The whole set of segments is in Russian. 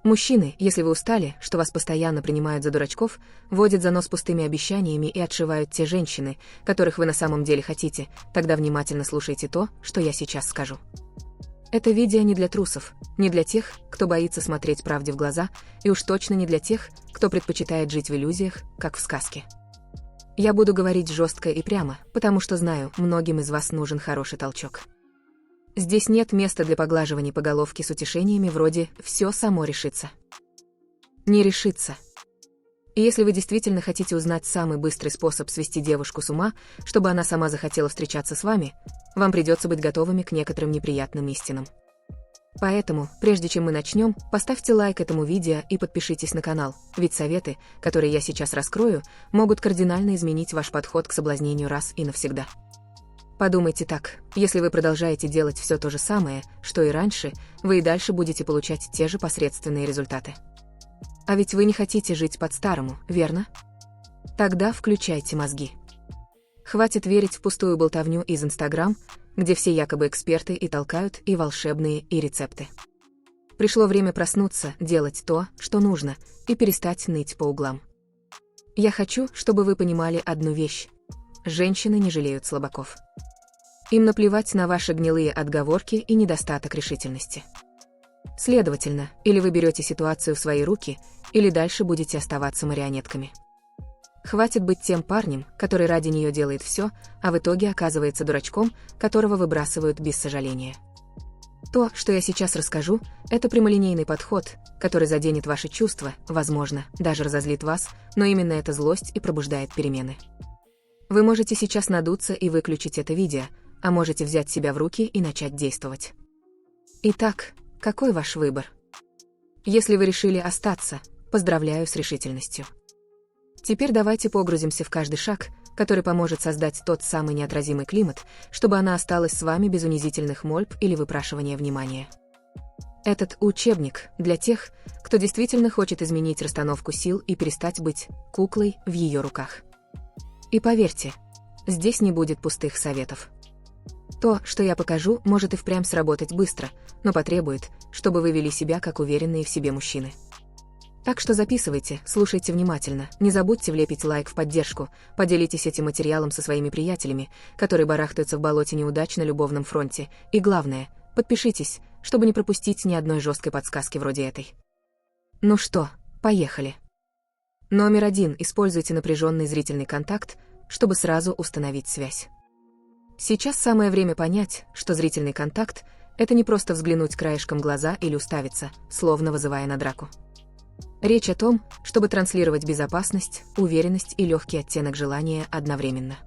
Мужчины, если вы устали, что вас постоянно принимают за дурачков, водят за нос пустыми обещаниями и отшивают те женщины, которых вы на самом деле хотите, тогда внимательно слушайте то, что я сейчас скажу. Это видео не для трусов, не для тех, кто боится смотреть правде в глаза, и уж точно не для тех, кто предпочитает жить в иллюзиях, как в сказке. Я буду говорить жестко и прямо, потому что знаю, многим из вас нужен хороший толчок. Здесь нет места для поглаживаний по головке с утешениями вроде «все само решится». Не решится. И если вы действительно хотите узнать самый быстрый способ свести девушку с ума, чтобы она сама захотела встречаться с вами, вам придется быть готовыми к некоторым неприятным истинам. Поэтому, прежде чем мы начнем, поставьте лайк этому видео и подпишитесь на канал, ведь советы, которые я сейчас раскрою, могут кардинально изменить ваш подход к соблазнению раз и навсегда. Подумайте так, если вы продолжаете делать все то же самое, что и раньше, вы и дальше будете получать те же посредственные результаты. А ведь вы не хотите жить по-старому, верно? Тогда включайте мозги. Хватит верить в пустую болтовню из Инстаграм, где все якобы эксперты и толкают и волшебные, и рецепты. Пришло время проснуться, делать то, что нужно, и перестать ныть по углам. Я хочу, чтобы вы понимали одну вещь. Женщины не жалеют слабаков. Им наплевать на ваши гнилые отговорки и недостаток решительности. Следовательно, или вы берете ситуацию в свои руки, или дальше будете оставаться марионетками. Хватит быть тем парнем, который ради нее делает все, а в итоге оказывается дурачком, которого выбрасывают без сожаления. То, что я сейчас расскажу, это прямолинейный подход, который заденет ваши чувства, возможно, даже разозлит вас, но именно эта злость и пробуждает перемены. Вы можете сейчас надуться и выключить это видео, а можете взять себя в руки и начать действовать. Итак, какой ваш выбор? Если вы решили остаться, поздравляю с решительностью. Теперь давайте погрузимся в каждый шаг, который поможет создать тот самый неотразимый климат, чтобы она осталась с вами без унизительных мольб или выпрашивания внимания. Этот учебник для тех, кто действительно хочет изменить расстановку сил и перестать быть куклой в ее руках. И поверьте, здесь не будет пустых советов. То, что я покажу, может и впрямь сработать быстро, но потребует, чтобы вы вели себя как уверенные в себе мужчины. Так что записывайте, слушайте внимательно, не забудьте влепить лайк в поддержку, поделитесь этим материалом со своими приятелями, которые барахтаются в болоте неудач на любовном фронте, и главное, подпишитесь, чтобы не пропустить ни одной жесткой подсказки вроде этой. Ну что, поехали. Номер 1. Используйте напряженный зрительный контакт, чтобы сразу установить связь. Сейчас самое время понять, что зрительный контакт – это не просто взглянуть краешком глаза или уставиться, словно вызывая на драку. Речь о том, чтобы транслировать безопасность, уверенность и легкий оттенок желания одновременно.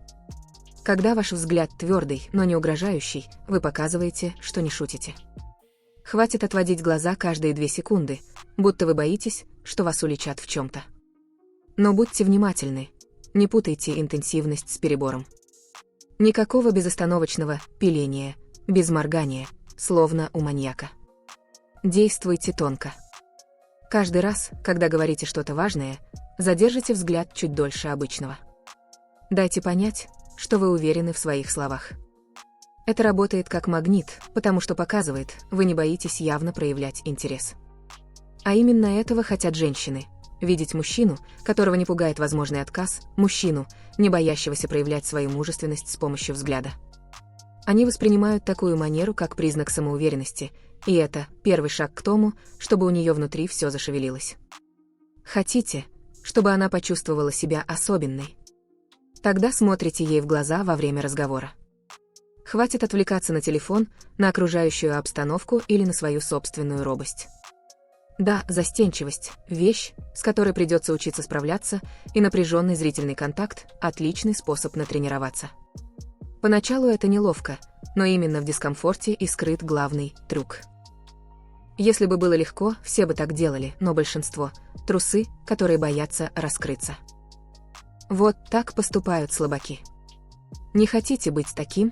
Когда ваш взгляд твердый, но не угрожающий, вы показываете, что не шутите. Хватит отводить глаза каждые 2 секунды, будто вы боитесь, что вас уличат в чем-то. Но будьте внимательны, не путайте интенсивность с перебором. Никакого безостановочного пиления, без моргания, словно у маньяка. Действуйте тонко. Каждый раз, когда говорите что-то важное, задержите взгляд чуть дольше обычного. Дайте понять, что вы уверены в своих словах. Это работает как магнит, потому что показывает, вы не боитесь явно проявлять интерес. А именно этого хотят женщины. Видеть мужчину, которого не пугает возможный отказ, мужчину, не боящегося проявлять свою мужественность с помощью взгляда. Они воспринимают такую манеру как признак самоуверенности, и это первый шаг к тому, чтобы у нее внутри все зашевелилось. Хотите, чтобы она почувствовала себя особенной? Тогда смотрите ей в глаза во время разговора. Хватит отвлекаться на телефон, на окружающую обстановку или на свою собственную робость. Да, застенчивость – вещь, с которой придется учиться справляться, и напряженный зрительный контакт – отличный способ натренироваться. Поначалу это неловко, но именно в дискомфорте и скрыт главный трюк. Если бы было легко, все бы так делали, но большинство – трусы, которые боятся раскрыться. Вот так поступают слабаки. Не хотите быть таким?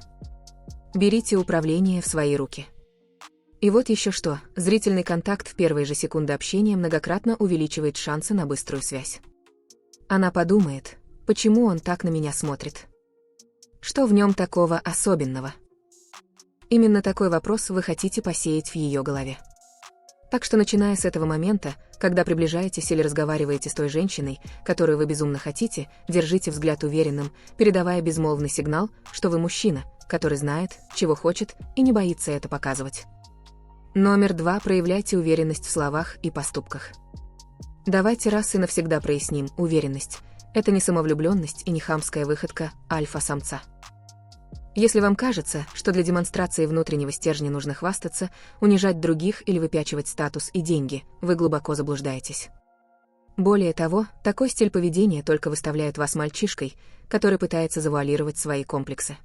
Берите управление в свои руки. И вот еще что, зрительный контакт в первые же секунды общения многократно увеличивает шансы на быструю связь. Она подумает, почему он так на меня смотрит? Что в нем такого особенного? Именно такой вопрос вы хотите посеять в ее голове. Так что, начиная с этого момента, когда приближаетесь или разговариваете с той женщиной, которую вы безумно хотите, держите взгляд уверенным, передавая безмолвный сигнал, что вы мужчина, который знает, чего хочет и не боится это показывать. Номер 2. Проявляйте уверенность в словах и поступках. Давайте раз и навсегда проясним: уверенность – это не самовлюбленность и не хамская выходка альфа-самца. Если вам кажется, что для демонстрации внутреннего стержня нужно хвастаться, унижать других или выпячивать статус и деньги, вы глубоко заблуждаетесь. Более того, такой стиль поведения только выставляет вас мальчишкой, который пытается завуалировать свои комплексы.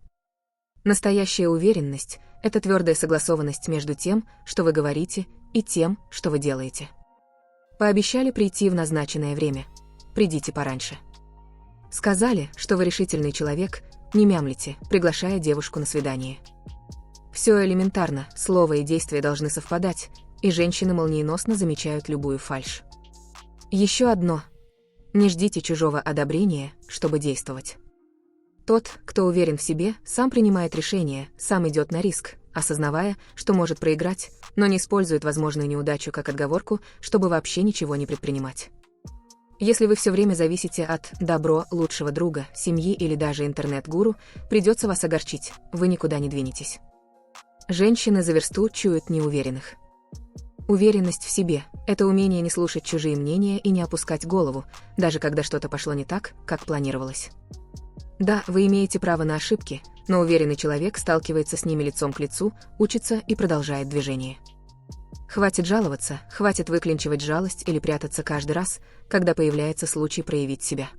Настоящая уверенность – это твердая согласованность между тем, что вы говорите, и тем, что вы делаете. Пообещали прийти в назначенное время. Придите пораньше. Сказали, что вы решительный человек, не мямлите, приглашая девушку на свидание. Все элементарно, слово и действие должны совпадать, и женщины молниеносно замечают любую фальшь. Еще одно. Не ждите чужого одобрения, чтобы действовать. Тот, кто уверен в себе, сам принимает решение, сам идет на риск, осознавая, что может проиграть, но не использует возможную неудачу как отговорку, чтобы вообще ничего не предпринимать. Если вы все время зависите от добро лучшего друга, семьи или даже интернет-гуру, придется вас огорчить, вы никуда не двинетесь. Женщины за версту чуют неуверенных. Уверенность в себе – это умение не слушать чужие мнения и не опускать голову, даже когда что-то пошло не так, как планировалось. Да, вы имеете право на ошибки, но уверенный человек сталкивается с ними лицом к лицу, учится и продолжает движение. Хватит жаловаться, хватит выклинчивать жалость или прятаться каждый раз, когда появляется случай проявить себя.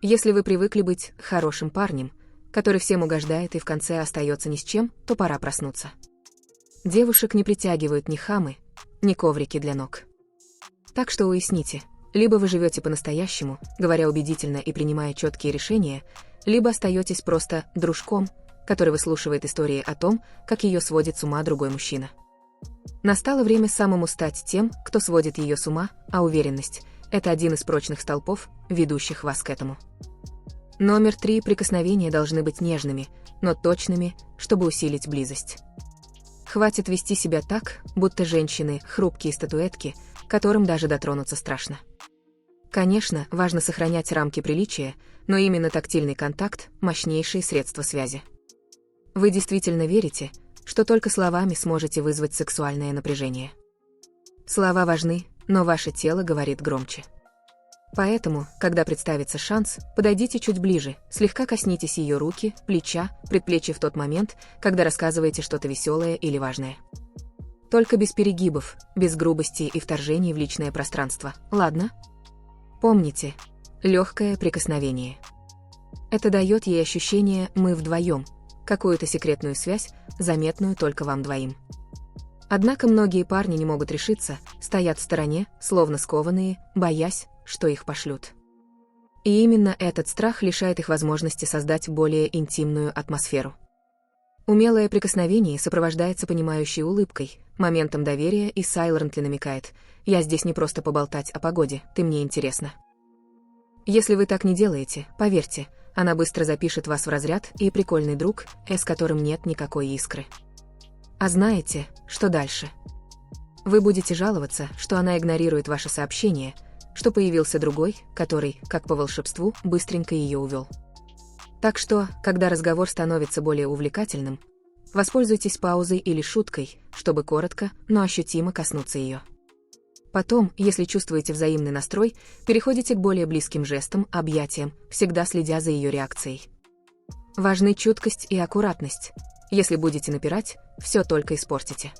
Если вы привыкли быть хорошим парнем, который всем угождает и в конце остается ни с чем, то пора проснуться. Девушек не притягивают ни хамы, ни коврики для ног. Так что уясните, либо вы живете по-настоящему, говоря убедительно и принимая четкие решения, либо остаетесь просто дружком, который выслушивает истории о том, как ее сводит с ума другой мужчина. Настало время самому стать тем, кто сводит ее с ума, а уверенность – это один из прочных столпов, ведущих вас к этому. Номер 3. Прикосновения должны быть нежными, но точными, чтобы усилить близость. Хватит вести себя так, будто женщины – хрупкие статуэтки, которым даже дотронуться страшно. Конечно, важно сохранять рамки приличия, но именно тактильный контакт – мощнейшее средство связи. Вы действительно верите, что только словами сможете вызвать сексуальное напряжение? Слова важны, но ваше тело говорит громче. Поэтому, когда представится шанс, подойдите чуть ближе, слегка коснитесь ее руки, плеча, предплечья в тот момент, когда рассказываете что-то веселое или важное. Только без перегибов, без грубости и вторжений в личное пространство, ладно? Помните, легкое прикосновение. Это дает ей ощущение «мы вдвоем», какую-то секретную связь, заметную только вам двоим. Однако многие парни не могут решиться, стоят в стороне, словно скованные, боясь, что их пошлют. И именно этот страх лишает их возможности создать более интимную атмосферу. Умелое прикосновение сопровождается понимающей улыбкой, моментом доверия и сайлентли намекает: «Я здесь не просто поболтать о погоде, ты мне интересна». Если вы так не делаете, поверьте, она быстро запишет вас в разряд и прикольный друг, с которым нет никакой искры. А знаете, что дальше? Вы будете жаловаться, что она игнорирует ваши сообщения, что появился другой, который, как по волшебству, быстренько ее увел. Так что, когда разговор становится более увлекательным, воспользуйтесь паузой или шуткой, чтобы коротко, но ощутимо коснуться ее. Потом, если чувствуете взаимный настрой, переходите к более близким жестам, объятиям, всегда следя за ее реакцией. Важны чуткость и аккуратность. Если будете напирать, все только испортите.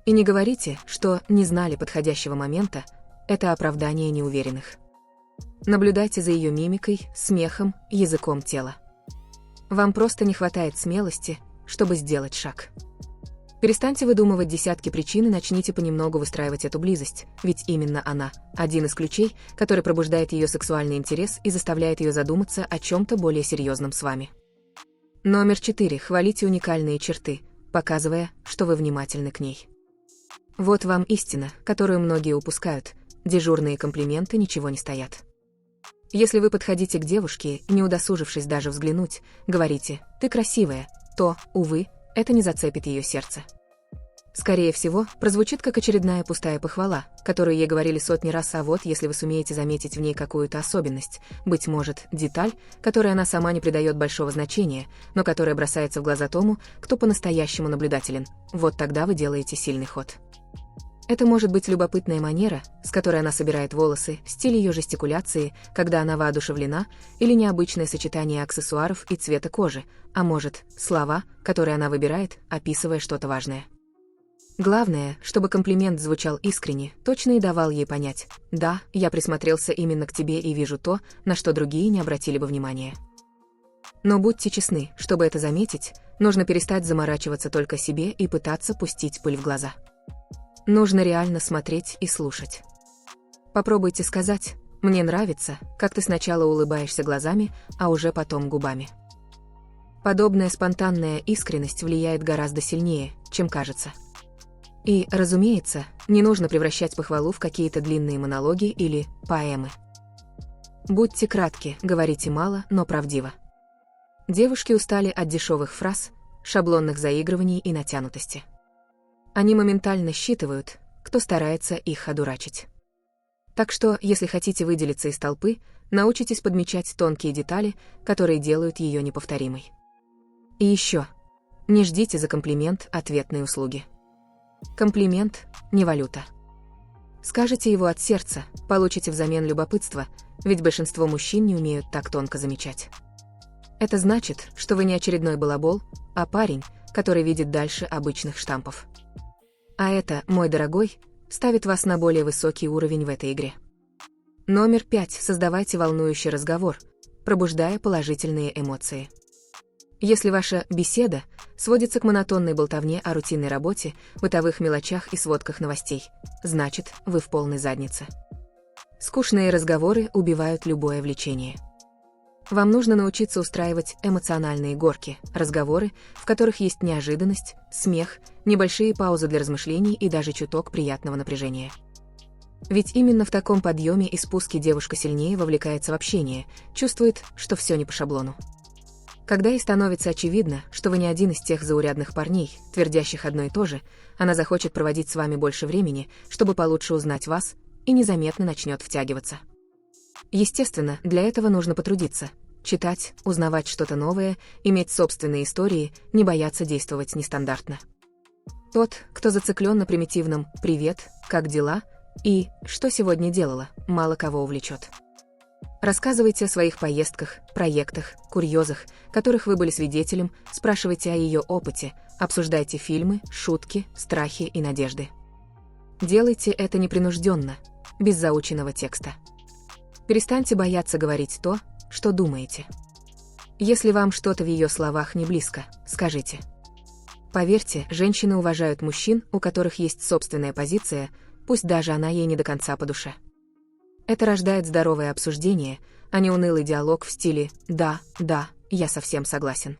И не говорите, что не знали подходящего момента, это оправдание неуверенных. Наблюдайте за ее мимикой, смехом, языком тела. Вам просто не хватает смелости, чтобы сделать шаг. Перестаньте выдумывать десятки причин и начните понемногу выстраивать эту близость, ведь именно она – один из ключей, который пробуждает ее сексуальный интерес и заставляет ее задуматься о чем-то более серьезном с вами. Номер 4. Хвалите уникальные черты, показывая, что вы внимательны к ней. Вот вам истина, которую многие упускают. Дежурные комплименты ничего не стоят. Если вы подходите к девушке, не удосужившись даже взглянуть, говорите «ты красивая», то, увы, это не зацепит ее сердце. Скорее всего, прозвучит как очередная пустая похвала, которую ей говорили сотни раз, а вот если вы сумеете заметить в ней какую-то особенность, быть может, деталь, которой она сама не придает большого значения, но которая бросается в глаза тому, кто по-настоящему наблюдателен, вот тогда вы делаете сильный ход. Это может быть любопытная манера, с которой она собирает волосы, стиль ее жестикуляции, когда она воодушевлена, или необычное сочетание аксессуаров и цвета кожи, а может, слова, которые она выбирает, описывая что-то важное. Главное, чтобы комплимент звучал искренне, точно и давал ей понять: «Да, я присмотрелся именно к тебе и вижу то, на что другие не обратили бы внимания». Но будьте честны, чтобы это заметить, нужно перестать заморачиваться только себе и пытаться пустить пыль в глаза. Нужно реально смотреть и слушать. Попробуйте сказать: «Мне нравится, как ты сначала улыбаешься глазами, а уже потом губами». Подобная спонтанная искренность влияет гораздо сильнее, чем кажется. И, разумеется, не нужно превращать похвалу в какие-то длинные монологи или поэмы. Будьте кратки, говорите мало, но правдиво. Девушки устали от дешевых фраз, шаблонных заигрываний и натянутости. Они моментально считывают, кто старается их одурачить. Так что, если хотите выделиться из толпы, научитесь подмечать тонкие детали, которые делают ее неповторимой. И еще, не ждите за комплимент ответной услуги. Комплимент – не валюта. Скажете его от сердца, получите взамен любопытство, ведь большинство мужчин не умеют так тонко замечать. Это значит, что вы не очередной балабол, а парень, который видит дальше обычных штампов. А это, мой дорогой, ставит вас на более высокий уровень в этой игре. Номер 5. Создавайте волнующий разговор, пробуждая положительные эмоции. Если ваша беседа сводится к монотонной болтовне о рутинной работе, бытовых мелочах и сводках новостей, значит, вы в полной заднице. Скучные разговоры убивают любое влечение. Вам нужно научиться устраивать эмоциональные горки, разговоры, в которых есть неожиданность, смех, небольшие паузы для размышлений и даже чуток приятного напряжения. Ведь именно в таком подъеме и спуске девушка сильнее вовлекается в общение, чувствует, что все не по шаблону. Когда ей становится очевидно, что вы не один из тех заурядных парней, твердящих одно и то же, она захочет проводить с вами больше времени, чтобы получше узнать вас, и незаметно начнет втягиваться. Естественно, для этого нужно потрудиться. Читать, узнавать что-то новое, иметь собственные истории, не бояться действовать нестандартно. Тот, кто зациклен на примитивном «Привет, как дела?» и «Что сегодня делала?» мало кого увлечет. Рассказывайте о своих поездках, проектах, курьезах, которых вы были свидетелем, спрашивайте о ее опыте, обсуждайте фильмы, шутки, страхи и надежды. Делайте это непринужденно, без заученного текста. Перестаньте бояться говорить то, что думаете. Если вам что-то в ее словах не близко, скажите. Поверьте, женщины уважают мужчин, у которых есть собственная позиция, пусть даже она ей не до конца по душе. Это рождает здоровое обсуждение, а не унылый диалог в стиле «да, да, я совсем согласен».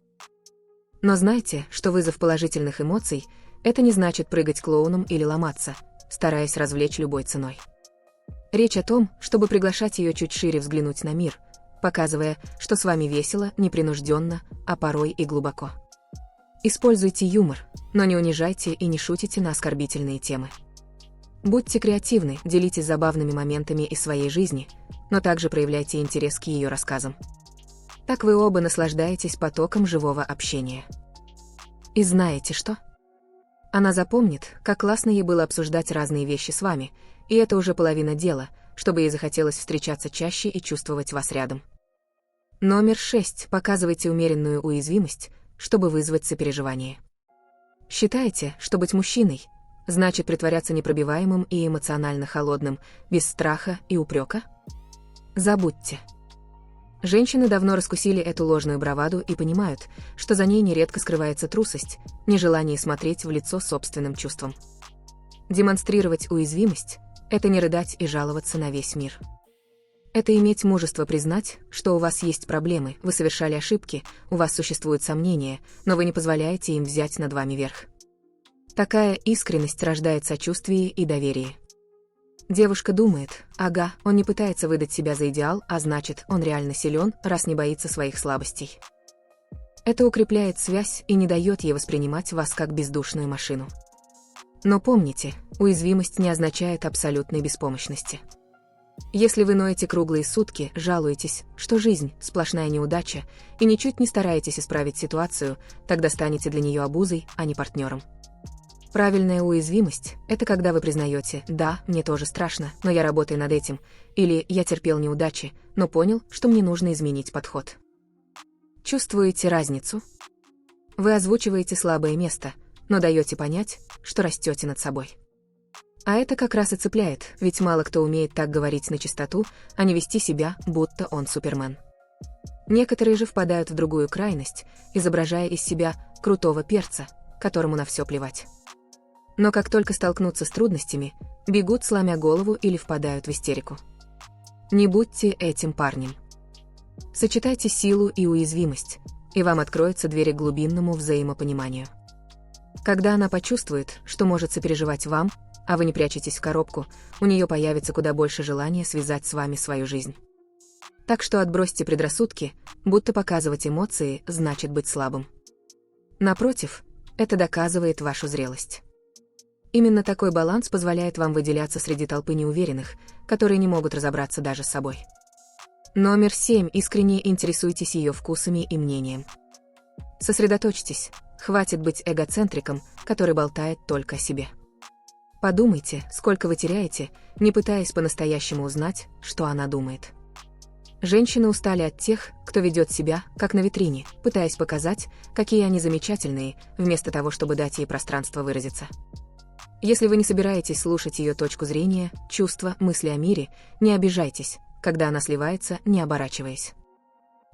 Но знайте, что вызов положительных эмоций – это не значит прыгать клоуном или ломаться, стараясь развлечь любой ценой. Речь о том, чтобы приглашать ее чуть шире взглянуть на мир, показывая, что с вами весело, непринужденно, а порой и глубоко. Используйте юмор, но не унижайте и не шутите на оскорбительные темы. Будьте креативны, делитесь забавными моментами из своей жизни, но также проявляйте интерес к ее рассказам. Так вы оба наслаждаетесь потоком живого общения. И знаете что? Она запомнит, как классно ей было обсуждать разные вещи с вами, и это уже половина дела, чтобы ей захотелось встречаться чаще и чувствовать вас рядом. Номер 6. Показывайте умеренную уязвимость, чтобы вызвать сопереживание. Считаете, что быть мужчиной значит притворяться непробиваемым и эмоционально холодным, без страха и упрека? Забудьте. Женщины давно раскусили эту ложную браваду и понимают, что за ней нередко скрывается трусость, нежелание смотреть в лицо собственным чувствам. Демонстрировать уязвимость – это не рыдать и жаловаться на весь мир. Это иметь мужество признать, что у вас есть проблемы, вы совершали ошибки, у вас существуют сомнения, но вы не позволяете им взять над вами верх. Такая искренность рождает сочувствие и доверие. Девушка думает, ага, он не пытается выдать себя за идеал, а значит, он реально силен, раз не боится своих слабостей. Это укрепляет связь и не дает ей воспринимать вас как бездушную машину. Но помните, уязвимость не означает абсолютной беспомощности. Если вы ноете круглые сутки, жалуетесь, что жизнь – сплошная неудача, и ничуть не стараетесь исправить ситуацию, тогда станете для нее обузой, а не партнером. Правильная уязвимость – это когда вы признаете: «Да, мне тоже страшно, но я работаю над этим», или «Я терпел неудачи, но понял, что мне нужно изменить подход». Чувствуете разницу? Вы озвучиваете слабое место, но даете понять, что растете над собой. А это как раз и цепляет, ведь мало кто умеет так говорить на чистоту, а не вести себя, будто он супермен. Некоторые же впадают в другую крайность, изображая из себя крутого перца, которому на все плевать. Но как только столкнутся с трудностями, бегут, сломя голову, или впадают в истерику. Не будьте этим парнем. Сочетайте силу и уязвимость, и вам откроются двери к глубинному взаимопониманию. Когда она почувствует, что может сопереживать вам, а вы не прячетесь в коробку, у нее появится куда больше желания связать с вами свою жизнь. Так что отбросьте предрассудки, будто показывать эмоции значит быть слабым. Напротив, это доказывает вашу зрелость. Именно такой баланс позволяет вам выделяться среди толпы неуверенных, которые не могут разобраться даже с собой. Номер 7. Искренне интересуйтесь ее вкусами и мнением. Сосредоточьтесь, хватит быть эгоцентриком, который болтает только о себе. Подумайте, сколько вы теряете, не пытаясь по-настоящему узнать, что она думает. Женщины устали от тех, кто ведет себя, как на витрине, пытаясь показать, какие они замечательные, вместо того, чтобы дать ей пространство выразиться. Если вы не собираетесь слушать ее точку зрения, чувства, мысли о мире, не обижайтесь, когда она сливается, не оборачиваясь.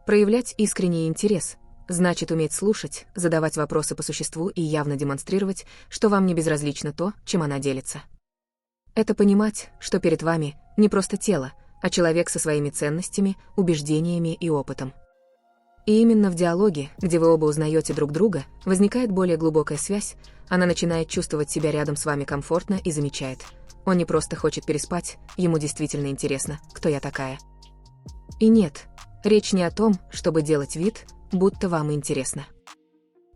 Проявлять искренний интерес значит уметь слушать, задавать вопросы по существу и явно демонстрировать, что вам не безразлично то, чем она делится. Это понимать, что перед вами не просто тело, а человек со своими ценностями, убеждениями и опытом. И именно в диалоге, где вы оба узнаете друг друга, возникает более глубокая связь, она начинает чувствовать себя рядом с вами комфортно и замечает: он не просто хочет переспать, ему действительно интересно, кто я такая. И нет, речь не о том, чтобы делать вид, будто вам интересно.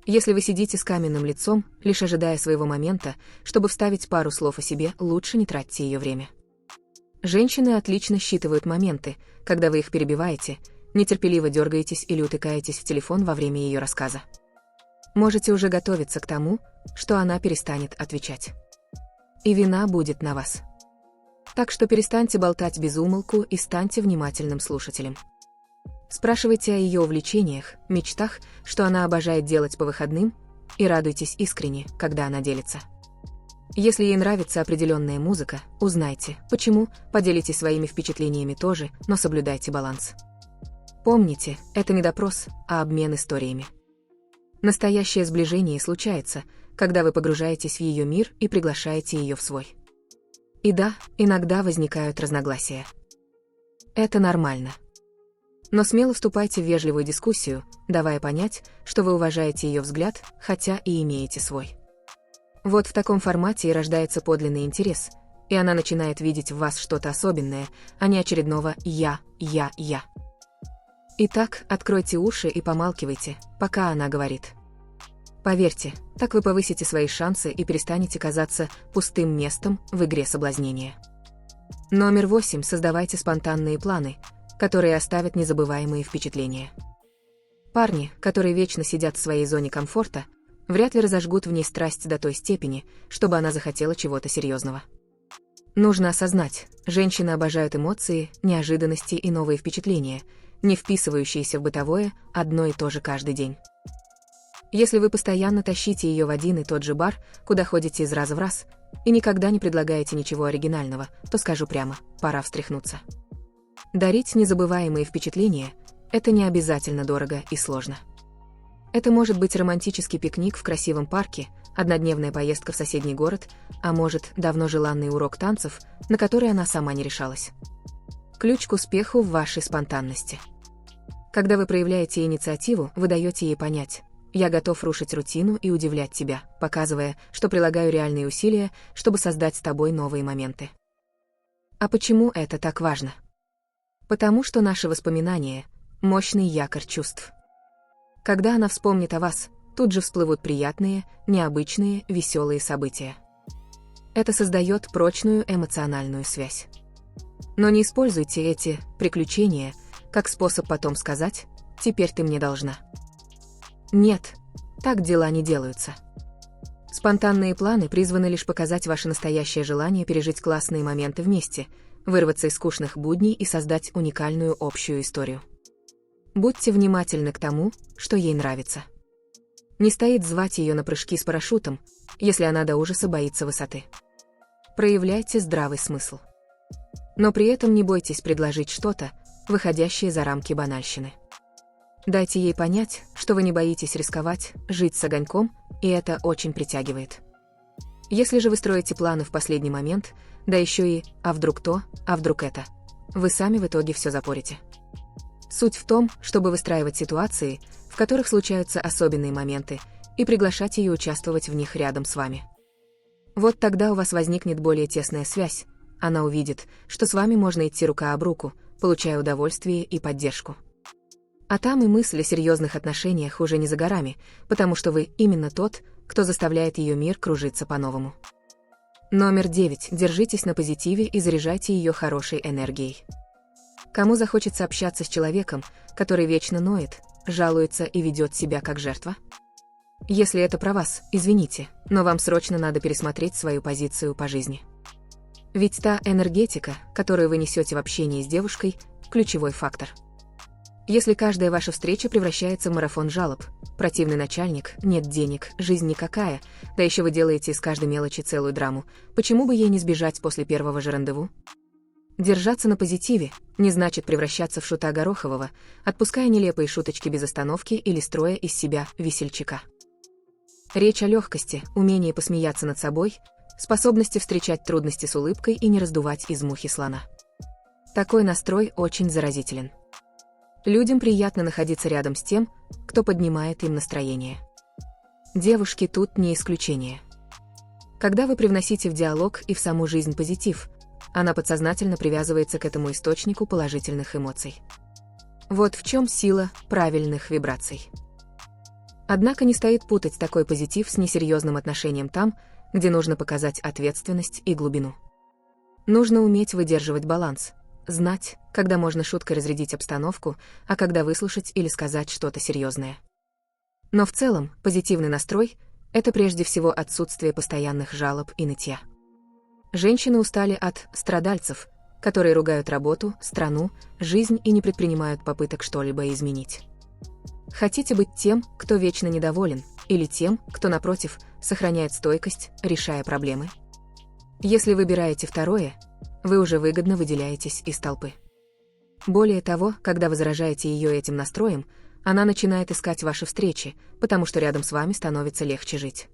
Если вы сидите с каменным лицом, лишь ожидая своего момента, чтобы вставить пару слов о себе, лучше не тратьте ее время. Женщины отлично считывают моменты, когда вы их перебиваете, нетерпеливо дергаетесь или утыкаетесь в телефон во время ее рассказа. Можете уже готовиться к тому, что она перестанет отвечать. И вина будет на вас. Так что перестаньте болтать без умолку и станьте внимательным слушателем. Спрашивайте о ее увлечениях, мечтах, что она обожает делать по выходным, и радуйтесь искренне, когда она делится. Если ей нравится определенная музыка, узнайте, почему, поделитесь своими впечатлениями тоже, но соблюдайте баланс. Помните, это не допрос, а обмен историями. Настоящее сближение случается, когда вы погружаетесь в ее мир и приглашаете ее в свой. И да, иногда возникают разногласия. Это нормально. Но смело вступайте в вежливую дискуссию, давая понять, что вы уважаете ее взгляд, хотя и имеете свой. Вот в таком формате и рождается подлинный интерес, и она начинает видеть в вас что-то особенное, а не очередного «я». Итак, откройте уши и помалкивайте, пока она говорит. Поверьте, так вы повысите свои шансы и перестанете казаться пустым местом в игре соблазнения. Номер 8. Создавайте спонтанные планы, которые оставят незабываемые впечатления. Парни, которые вечно сидят в своей зоне комфорта, вряд ли разожгут в ней страсть до той степени, чтобы она захотела чего-то серьезного. Нужно осознать, женщины обожают эмоции, неожиданности и новые впечатления, не вписывающиеся в бытовое, одно и то же каждый день. Если вы постоянно тащите ее в один и тот же бар, куда ходите из раза в раз, и никогда не предлагаете ничего оригинального, то скажу прямо, пора встряхнуться. Дарить незабываемые впечатления – это не обязательно дорого и сложно. Это может быть романтический пикник в красивом парке, однодневная поездка в соседний город, а может, давно желанный урок танцев, на который она сама не решалась. Ключ к успеху в вашей спонтанности. Когда вы проявляете инициативу, вы даете ей понять: «Я готов рушить рутину и удивлять тебя», показывая, что прилагаю реальные усилия, чтобы создать с тобой новые моменты. А почему это так важно? Потому что наши воспоминания – мощный якорь чувств. Когда она вспомнит о вас, тут же всплывут приятные, необычные, веселые события. Это создает прочную эмоциональную связь. Но не используйте эти приключения как способ потом сказать: «Теперь ты мне должна». Нет, так дела не делаются. Спонтанные планы призваны лишь показать ваше настоящее желание пережить классные моменты вместе, вырваться из скучных будней и создать уникальную общую историю. Будьте внимательны к тому, что ей нравится. Не стоит звать ее на прыжки с парашютом, если она до ужаса боится высоты. Проявляйте здравый смысл. Но при этом не бойтесь предложить что-то, выходящее за рамки банальщины. Дайте ей понять, что вы не боитесь рисковать, жить с огоньком, и это очень притягивает. Если же вы строите планы в последний момент, да еще и «а вдруг то, а вдруг это», вы сами в итоге все запорите. Суть в том, чтобы выстраивать ситуации, в которых случаются особенные моменты, и приглашать ее участвовать в них рядом с вами. Вот тогда у вас возникнет более тесная связь, она увидит, что с вами можно идти рука об руку, получая удовольствие и поддержку. А там и мысль о серьезных отношениях уже не за горами, потому что вы именно тот, кто заставляет ее мир кружиться по-новому. Номер 9. Держитесь на позитиве и заряжайте ее хорошей энергией. Кому захочется общаться с человеком, который вечно ноет, жалуется и ведет себя как жертва? Если это про вас, извините, но вам срочно надо пересмотреть свою позицию по жизни. Ведь та энергетика, которую вы несете в общении с девушкой, ключевой фактор. Если каждая ваша встреча превращается в марафон жалоб, противный начальник, нет денег, жизнь никакая, да еще вы делаете из каждой мелочи целую драму, почему бы ей не сбежать после первого же рандеву? Держаться на позитиве не значит превращаться в шута Горохового, отпуская нелепые шуточки без остановки или строя из себя весельчака. Речь о легкости, умении посмеяться над собой, способности встречать трудности с улыбкой и не раздувать из мухи слона. Такой настрой очень заразителен. Людям приятно находиться рядом с тем, кто поднимает им настроение. Девушки тут не исключение. Когда вы привносите в диалог и в саму жизнь позитив, она подсознательно привязывается к этому источнику положительных эмоций. Вот в чем сила правильных вибраций. Однако не стоит путать такой позитив с несерьезным отношением там, где нужно показать ответственность и глубину. Нужно уметь выдерживать баланс, знать, когда можно шуткой разрядить обстановку, а когда выслушать или сказать что-то серьезное. Но в целом, позитивный настрой — это прежде всего отсутствие постоянных жалоб и нытья. Женщины устали от страдальцев, которые ругают работу, страну, жизнь и не предпринимают попыток что-либо изменить. Хотите быть тем, кто вечно недоволен, или тем, кто, напротив, сохраняет стойкость, решая проблемы? Если выбираете второе, вы уже выгодно выделяетесь из толпы. Более того, когда вы заражаете ее этим настроем, она начинает искать ваши встречи, потому что рядом с вами становится легче жить.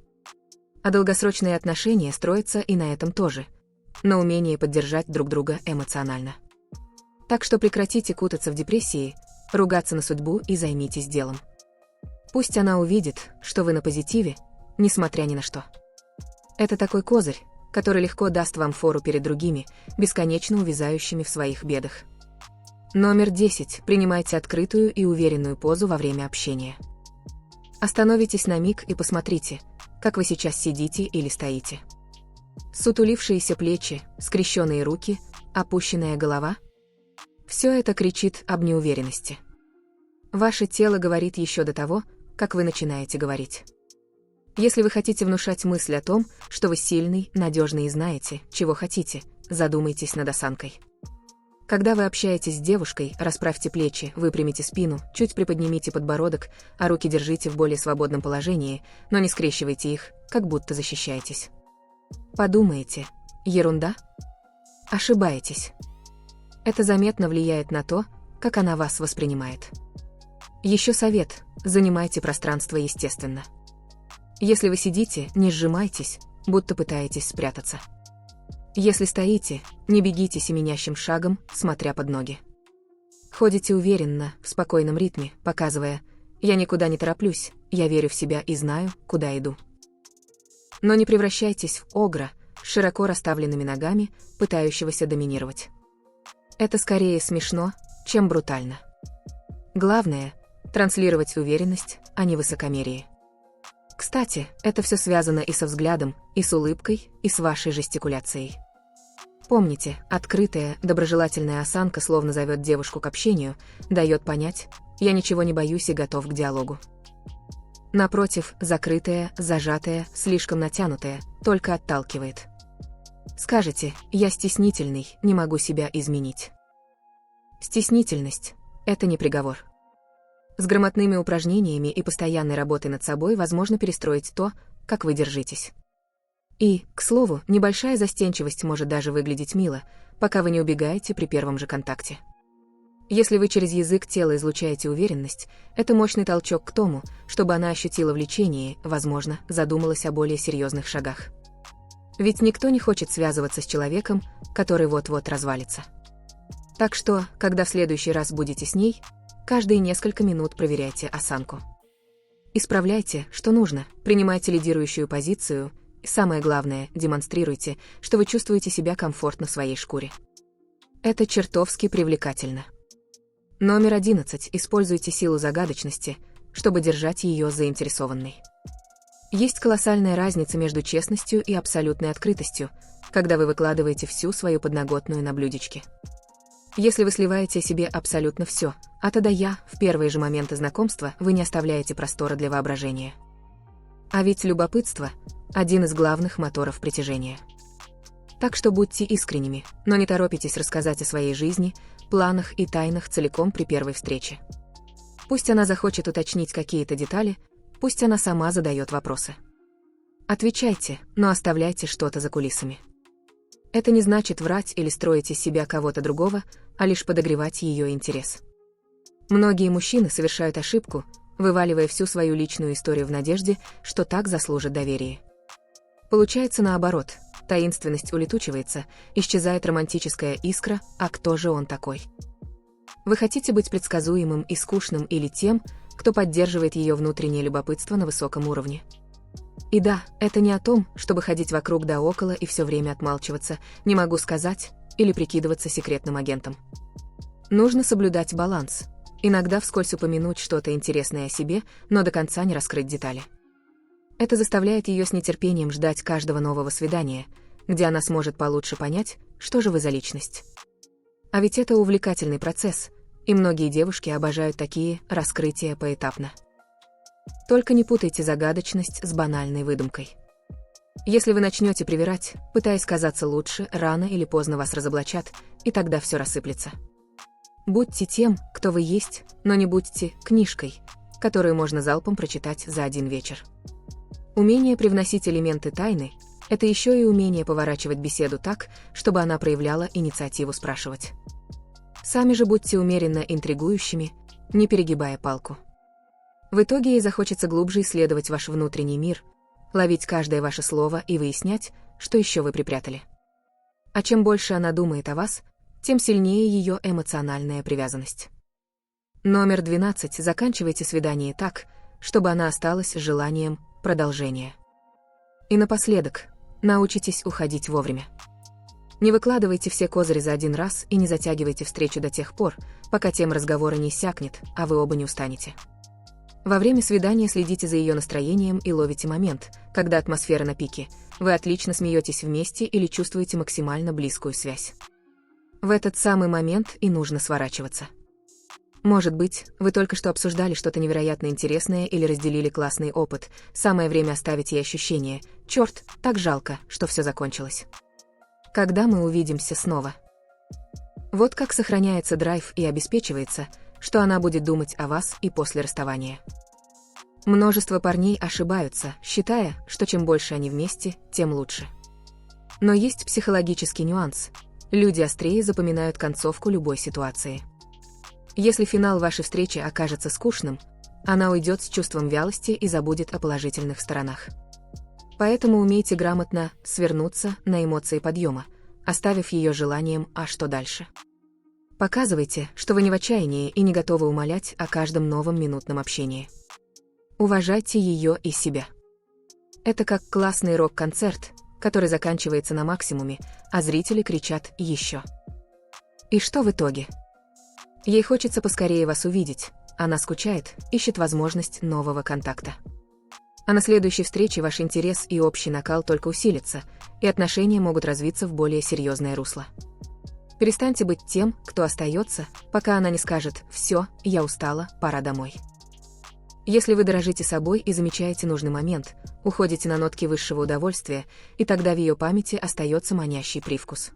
А долгосрочные отношения строятся и на этом тоже, на умении поддержать друг друга эмоционально. Так что прекратите кутаться в депрессии, ругаться на судьбу и займитесь делом. Пусть она увидит, что вы на позитиве, несмотря ни на что. Это такой козырь, который легко даст вам фору перед другими, бесконечно увязающими в своих бедах. Номер 10. Принимайте открытую и уверенную позу во время общения. Остановитесь на миг и посмотрите, как вы сейчас сидите или стоите. Сутулившиеся плечи, скрещенные руки, опущенная голова. Все это кричит об неуверенности. Ваше тело говорит еще до того, как вы начинаете говорить. Если вы хотите внушать мысль о том, что вы сильный, надежный и знаете, чего хотите, задумайтесь над осанкой. Когда вы общаетесь с девушкой, расправьте плечи, выпрямите спину, чуть приподнимите подбородок, а руки держите в более свободном положении, но не скрещивайте их, как будто защищаетесь. Подумаете, ерунда? Ошибаетесь. Это заметно влияет на то, как она вас воспринимает. Еще совет: занимайте пространство естественно. Если вы сидите, не сжимайтесь, будто пытаетесь спрятаться. Если стоите, не бегите семенящим шагом, смотря под ноги. Ходите уверенно, в спокойном ритме, показывая: «Я никуда не тороплюсь, я верю в себя и знаю, куда иду». Но не превращайтесь в огра, с широко расставленными ногами, пытающегося доминировать. Это скорее смешно, чем брутально. Главное — транслировать уверенность, а не высокомерие. Кстати, это все связано и со взглядом, и с улыбкой, и с вашей жестикуляцией. Помните, открытая, доброжелательная осанка словно зовет девушку к общению, дает понять: «Я ничего не боюсь и готов к диалогу». Напротив, закрытая, зажатая, слишком натянутая, только отталкивает. Скажете: «Я стеснительный, не могу себя изменить». Стеснительность – это не приговор. С грамотными упражнениями и постоянной работой над собой возможно перестроить то, как вы держитесь. И, к слову, небольшая застенчивость может даже выглядеть мило, пока вы не убегаете при первом же контакте. Если вы через язык тела излучаете уверенность, это мощный толчок к тому, чтобы она ощутила влечение и, возможно, задумалась о более серьезных шагах. Ведь никто не хочет связываться с человеком, который вот-вот развалится. Так что, когда в следующий раз будете с ней, каждые несколько минут проверяйте осанку. Исправляйте, что нужно, принимайте лидирующую позицию и, самое главное, демонстрируйте, что вы чувствуете себя комфортно в своей шкуре. Это чертовски привлекательно. Номер 11. Используйте силу загадочности, чтобы держать ее заинтересованной. Есть колоссальная разница между честностью и абсолютной открытостью, когда вы выкладываете всю свою подноготную на блюдечке. Если вы сливаете себе абсолютно все, от А до Я, в первые же моменты знакомства вы не оставляете простора для воображения. А ведь любопытство – один из главных моторов притяжения. Так что будьте искренними, но не торопитесь рассказать о своей жизни, планах и тайнах целиком при первой встрече. Пусть она захочет уточнить какие-то детали, пусть она сама задает вопросы. Отвечайте, но оставляйте что-то за кулисами. Это не значит врать или строить из себя кого-то другого, а лишь подогревать ее интерес. Многие мужчины совершают ошибку, вываливая всю свою личную историю в надежде, что так заслужит доверие. Получается наоборот, таинственность улетучивается, исчезает романтическая искра, а кто же он такой? Вы хотите быть предсказуемым и скучным или тем, кто поддерживает ее внутреннее любопытство на высоком уровне? И да, это не о том, чтобы ходить вокруг да около и все время отмалчиваться, не могу сказать, или прикидываться секретным агентом. Нужно соблюдать баланс. Иногда вскользь упомянуть что-то интересное о себе, но до конца не раскрыть детали. Это заставляет ее с нетерпением ждать каждого нового свидания, где она сможет получше понять, что же вы за личность. А ведь это увлекательный процесс, и многие девушки обожают такие раскрытия поэтапно. Только не путайте загадочность с банальной выдумкой. Если вы начнете привирать, пытаясь казаться лучше, рано или поздно вас разоблачат, и тогда все рассыплется. Будьте тем, кто вы есть, но не будьте книжкой, которую можно залпом прочитать за один вечер. Умение привносить элементы тайны – это еще и умение поворачивать беседу так, чтобы она проявляла инициативу спрашивать. Сами же будьте умеренно интригующими, не перегибая палку. В итоге ей захочется глубже исследовать ваш внутренний мир, ловить каждое ваше слово и выяснять, что еще вы припрятали. А чем больше она думает о вас, тем сильнее ее эмоциональная привязанность. Номер 12. Заканчивайте свидание так, чтобы она осталась с желанием продолжения. И напоследок, научитесь уходить вовремя. Не выкладывайте все козыри за один раз и не затягивайте встречу до тех пор, пока тема разговора не иссякнет, а вы оба не устанете. Во время свидания следите за ее настроением и ловите момент, когда атмосфера на пике, вы отлично смеетесь вместе или чувствуете максимально близкую связь. В этот самый момент и нужно сворачиваться. Может быть, вы только что обсуждали что-то невероятно интересное или разделили классный опыт, самое время оставить ей ощущение: «Черт, так жалко, что все закончилось». Когда мы увидимся снова? Вот как сохраняется драйв и обеспечивается, что она будет думать о вас и после расставания. Множество парней ошибаются, считая, что чем больше они вместе, тем лучше. Но есть психологический нюанс. Люди острее запоминают концовку любой ситуации. Если финал вашей встречи окажется скучным, она уйдет с чувством вялости и забудет о положительных сторонах. Поэтому умейте грамотно свернуться на эмоции подъема, оставив ее желанием «а что дальше?». Показывайте, что вы не в отчаянии и не готовы умолять о каждом новом минутном общении. Уважайте ее и себя. Это как классный рок-концерт, который заканчивается на максимуме, а зрители кричат «еще». И что в итоге? Ей хочется поскорее вас увидеть, она скучает, ищет возможность нового контакта. А на следующей встрече ваш интерес и общий накал только усилятся, и отношения могут развиться в более серьезное русло. Перестаньте быть тем, кто остается, пока она не скажет «всё, я устала, пора домой». Если вы дорожите собой и замечаете нужный момент, уходите на нотки высшего удовольствия, и тогда в ее памяти остается манящий привкус.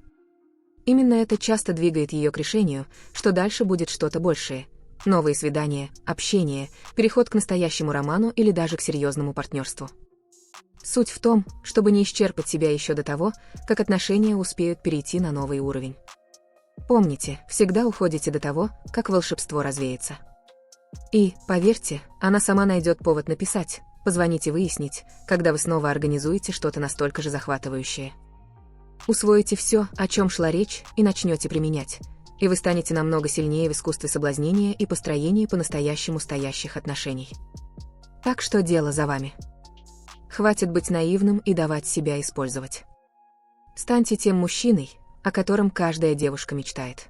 Именно это часто двигает ее к решению, что дальше будет что-то большее. Новые свидания, общение, переход к настоящему роману или даже к серьезному партнерству. Суть в том, чтобы не исчерпать себя еще до того, как отношения успеют перейти на новый уровень. Помните, всегда уходите до того, как волшебство развеется. И, поверьте, она сама найдет повод написать, позвонить и выяснить, когда вы снова организуете что-то настолько же захватывающее. Усвоите все, о чем шла речь, и начнете применять, и вы станете намного сильнее в искусстве соблазнения и построении по-настоящему стоящих отношений. Так что дело за вами. Хватит быть наивным и давать себя использовать. Станьте тем мужчиной, о котором каждая девушка мечтает.